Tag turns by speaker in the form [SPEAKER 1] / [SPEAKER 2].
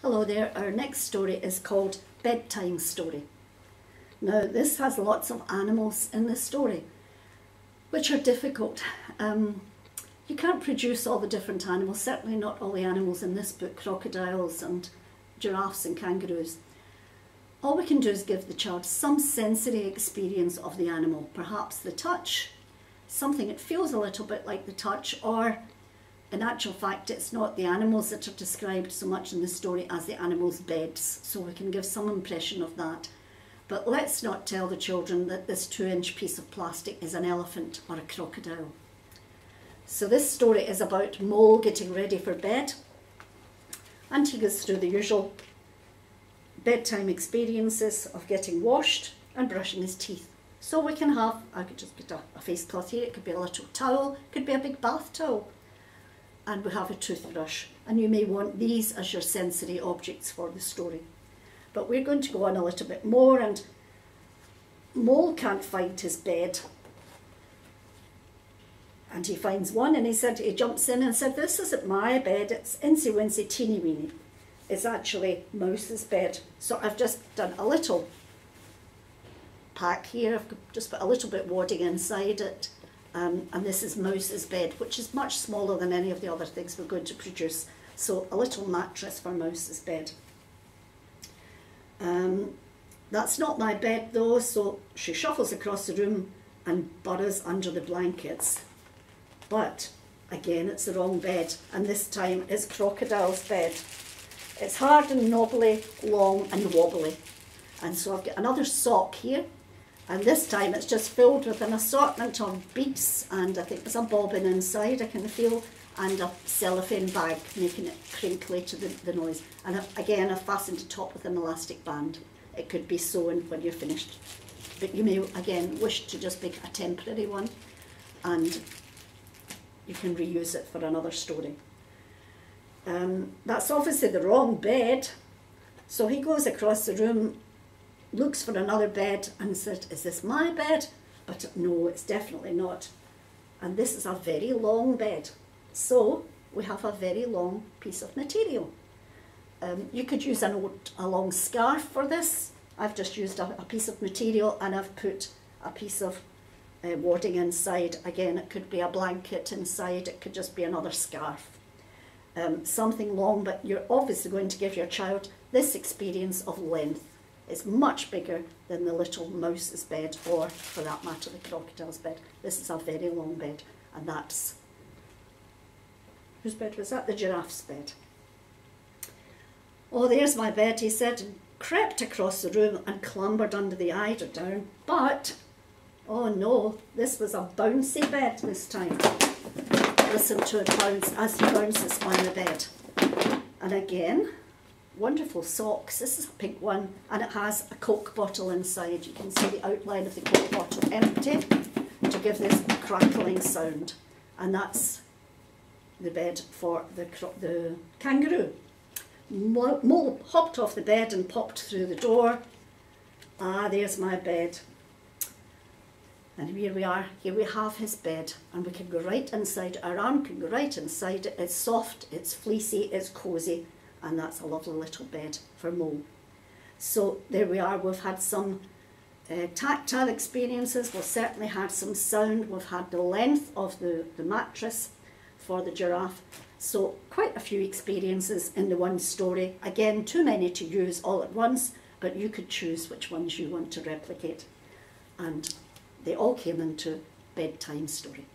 [SPEAKER 1] Hello there, our next story is called Bedtime Story. Now this has lots of animals in the story, which are difficult. You can't produce all the different animals, certainly not all the animals in this book, crocodiles and giraffes and kangaroos. All we can do is give the child some sensory experience of the animal, perhaps the touch, something that feels a little bit like the touch, or in actual fact it's not the animals that are described so much in the story as the animals' beds, so we can give some impression of that. But let's not tell the children that this 2-inch piece of plastic is an elephant or a crocodile. So this story is about Mole getting ready for bed, and he goes through the usual bedtime experiences of getting washed and brushing his teeth. So we can have, I could just get a face cloth here, it could be a little towel, it could be a big bath towel, and we have a toothbrush, and you may want these as your sensory objects for the story. But we're going to go on a little bit more, and Mole can't find his bed, and he finds one, and he jumps in and said, "This isn't my bed, it's insy wincy teeny weeny. It's actually Mouse's bed." So I've just done a little pack here, I've just put a little bit wadding inside it, and this is Mouse's bed, which is much smaller than any of the other things we're going to produce. So a little mattress for Mouse's bed. That's not my bed though, so she shuffles across the room and burrows under the blankets. But again, it's the wrong bed, and this time it's Crocodile's bed. It's hard and knobbly, long and wobbly. And so I've got another sock here, and this time it's just filled with an assortment of beads, and I think there's a bobbin inside I can feel, and a cellophane bag making it crinkly to the noise. And again, I've fastened the top with an elastic band. It could be sewn when you're finished, but you may again wish to just make a temporary one, and you can reuse it for another story. That's obviously the wrong bed, so he goes across the room, looks for another bed and says, "Is this my bed?" But no, it's definitely not. And this is a very long bed, so we have a very long piece of material. You could use a long scarf for this. I've just used a piece of material, and I've put a piece of wadding inside. Again, it could be a blanket inside, it could just be another scarf. Something long, but you're obviously going to give your child this experience of length. It's much bigger than the little Mouse's bed, or for that matter the crocodile's bed. This is a very long bed, and that's, whose bed was that? The giraffe's bed. "Oh, there's my bed," he said, and crept across the room and clambered under the eiderdown. But oh no, this was a bouncy bed this time. Listen to it bounce as he bounces on the bed. And again, wonderful socks. This is a pink one, and it has a Coke bottle inside. You can see the outline of the Coke bottle empty to give this crackling sound. And that's the bed for the kangaroo. Mole hopped off the bed and popped through the door. "Ah, there's my bed." And here we are, here we have his bed, and we can go right inside, our arm can go right inside it. It's soft, it's fleecy, it's cosy, and that's a lovely little bed for Mole. So there we are, we've had some tactile experiences, we've certainly had some sound, we've had the length of the mattress for the giraffe. So quite a few experiences in the one story. Again, too many to use all at once, but you could choose which ones you want to replicate. And they all came into Bedtime Story.